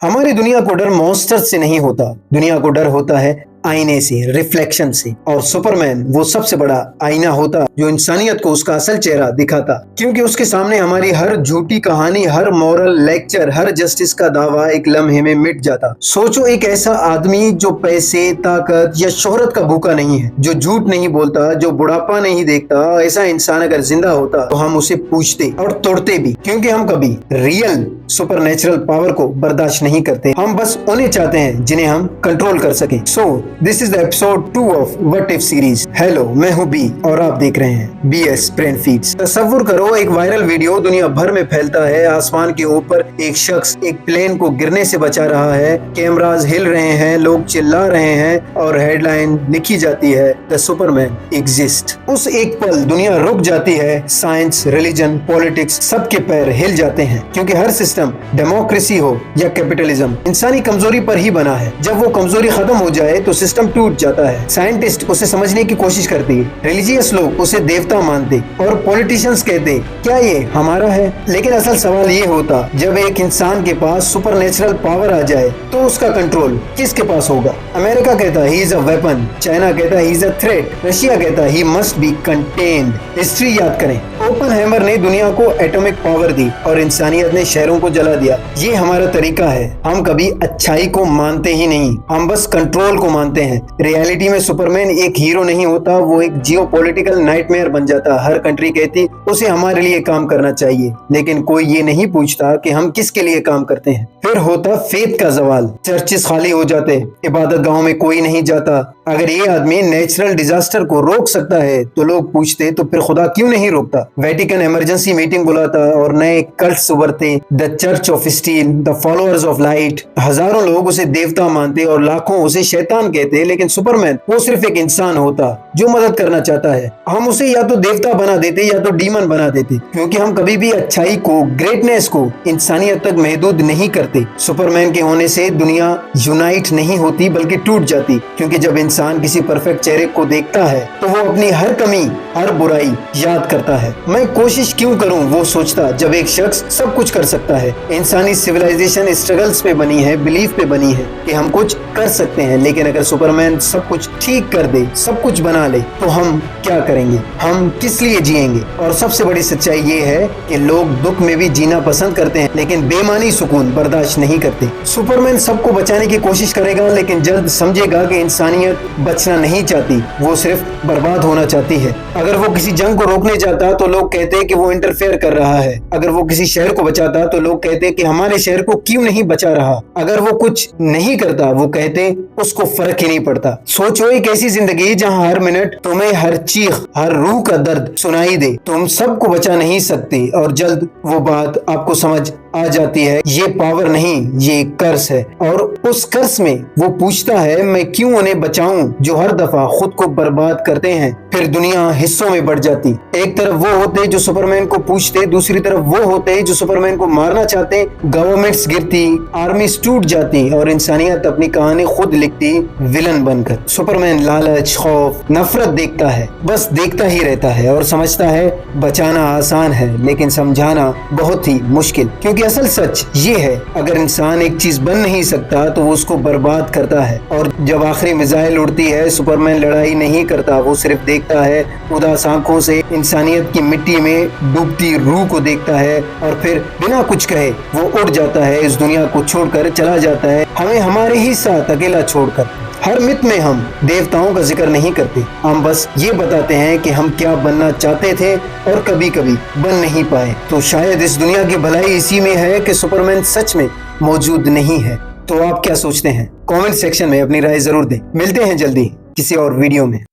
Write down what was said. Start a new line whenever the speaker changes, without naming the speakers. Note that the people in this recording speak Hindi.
हमारी दुनिया को डर मॉन्स्टर से नहीं होता, दुनिया को डर होता है आईने से, रिफ्लेक्शन से। और सुपरमैन वो सबसे बड़ा आईना होता जो इंसानियत को उसका असल चेहरा दिखाता, क्योंकि उसके सामने हमारी हर झूठी कहानी, हर मॉरल लेक्चर, हर जस्टिस का दावा एक लम्हे में मिट जाता। सोचो एक ऐसा आदमी जो पैसे, ताकत या शोहरत का भूखा नहीं है, जो झूठ नहीं बोलता, जो बुढ़ापा नहीं देखता। ऐसा इंसान अगर जिंदा होता तो हम उसे पूछते और तोड़ते भी, क्योंकि हम कभी रियल सुपरनेचुरल पावर को बर्दाश्त नहीं करते। हम बस उन्हें चाहते हैं जिन्हें हम कंट्रोल कर सके। So this is the episode 2 of what if series. Hello, मैं हूं बी और आप देख रहे हैं BS ब्रेन फीड्स। तसव्वुर करो, एक वायरल वीडियो दुनिया भर में फैलता है। आसमान के ऊपर एक शख्स एक प्लेन को गिरने से बचा रहा है, कैमरास हिल रहे हैं, लोग चिल्ला रहे हैं और हेडलाइन लिखी जाती है द सुपरमैन एग्जिस्ट। उस एक पल दुनिया रुक जाती है। साइंस, रिलीजन, पॉलिटिक्स, सबके पैर हिल जाते हैं, क्योंकि हर सिस्टम, डेमोक्रेसी हो या कैपिटलिज्म, इंसानी कमजोरी पर ही बना है। जब वो कमजोरी खत्म हो जाए तो सिस्टम टूट जाता है। साइंटिस्ट उसे समझने की कोशिश करती है, रिलीजियस लोग उसे देवता मानते और पॉलिटिशियंस कहते क्या ये हमारा है। लेकिन असल सवाल ये होता, जब एक इंसान के पास सुपरनेचुरल पावर आ जाए तो उसका कंट्रोल किसके पास होगा? अमेरिका कहता है he is a weapon, China कहता है he is a threat, Russia कहता है he must be contained. History याद करें, ओपनहाइमर ने दुनिया को एटॉमिक पावर दी और इंसानियत ने शहरों को जला दिया। ये हमारा तरीका है, हम कभी अच्छाई को मानते ही नहीं, हम बस कंट्रोल को मानते हैं। रियलिटी में सुपरमैन एक हीरो नहीं होता, वो एक जियोपॉलिटिकल नाइटमेयर बन जाता। हर कंट्री कहती उसे हमारे लिए काम करना चाहिए, लेकिन कोई ये नहीं पूछता कि हम किसके लिए काम करते हैं। फिर होता फेथ का सवाल, चर्चेस खाली हो जाते, इबादत गाहों में कोई नहीं जाता। अगर ये आदमी नेचुरल डिजास्टर को रोक सकता है तो लोग पूछते तो फिर खुदा क्यों नहीं रोकता? वेटिकन इमरजेंसी मीटिंग बुलाता और नए कल्ट्स उभरते, the church of steel, the followers of light. हजारों लोग उसे देवता मानते और लाखों उसे शैतान कहते, लेकिन सुपरमैन वो सिर्फ एक इंसान होता जो मदद करना चाहता है। हम उसे या तो देवता बना देते या तो डीमन बना देते, क्योंकि हम कभी भी अच्छाई को, ग्रेटनेस को इंसानियत तक महदूद नहीं करते। सुपरमैन के होने से दुनिया यूनाइट नहीं होती बल्कि टूट जाती, क्योंकि जब इंसान किसी परफेक्ट चेहरे को देखता है तो वो अपनी हर कमी, हर बुराई याद करता है। मैं कोशिश क्यों करूं, वो सोचता, जब एक शख्स सब कुछ कर सकता है। इंसानी सिविलाइजेशन स्ट्रगल्स पे बनी है, बिलीफ पे बनी है कि हम कुछ कर सकते हैं। लेकिन अगर सुपरमैन सब कुछ ठीक कर दे, सब कुछ बना ले, तो हम क्या करेंगे? हम किस लिए जिएंगे? और सबसे बड़ी सच्चाई ये है कि लोग दुख में भी जीना पसंद करते हैं, लेकिन बेमानी सुकून बर्दाश्त नहीं करते। सुपरमैन सबको बचाने की कोशिश करेगा, लेकिन जल्द समझेगा कि इंसानियत बचना नहीं चाहती, वो सिर्फ बर्बाद होना चाहती है। अगर वो किसी जंग को रोकने जाता तो लोग कहते कि वो इंटरफेयर कर रहा है। अगर वो किसी शहर को बचाता तो लोग कहते कि हमारे शहर को क्यों नहीं बचा रहा। अगर वो कुछ नहीं करता, वो कहते उसको फर्क ही नहीं पड़ता। सोचो एक ऐसी जिंदगी जहां हर मिनट तुम्हें हर चीख, हर रूह का दर्द सुनाई दे। तुम सबको बचा नहीं सकते और जल्द वो बात आपको समझ आ जाती है, ये पावर नहीं, ये कर्स है। और उस कर्स में वो पूछता है मैं क्यों उन्हें बचाऊं जो हर दफा खुद को बर्बाद करते हैं। फिर दुनिया हिस्सों में बढ़ जाती। एक तरफ वो होते जो सुपरमैन को पूछते, दूसरी तरफ वो होते जो सुपरमैन को मारना चाहते। गवर्नमेंट्स गिरती, आर्मीज टूट जाती और इंसानियत अपनी कहानी खुद लिखती विलन बनकर। सुपरमैन लालच, खौफ, नफरत देखता है, बस देखता ही रहता है और समझता है बचाना आसान है लेकिन समझाना बहुत ही मुश्किल। क्योंकि असल सच ये है, अगर इंसान एक चीज बन नहीं सकता तो वो उसको बर्बाद करता है। और जब आखिरी मिसाइल उड़ती है, सुपरमैन लड़ाई नहीं करता, वो सिर्फ देखता है, उदास आंखों से इंसानियत की मिट्टी में डूबती रूह को देखता है और फिर बिना कुछ कहे वो उड़ जाता है, इस दुनिया को छोड़कर चला जाता है, हमें हमारे ही साथ अकेला छोड़कर। हर मिथ में हम देवताओं का जिक्र नहीं करते, हम बस ये बताते हैं कि हम क्या बनना चाहते थे और कभी कभी बन नहीं पाए। तो शायद इस दुनिया की भलाई इसी में है कि सुपरमैन सच में मौजूद नहीं है। तो आप क्या सोचते हैं? कमेंट सेक्शन में अपनी राय जरूर दें। मिलते हैं जल्दी किसी और वीडियो में।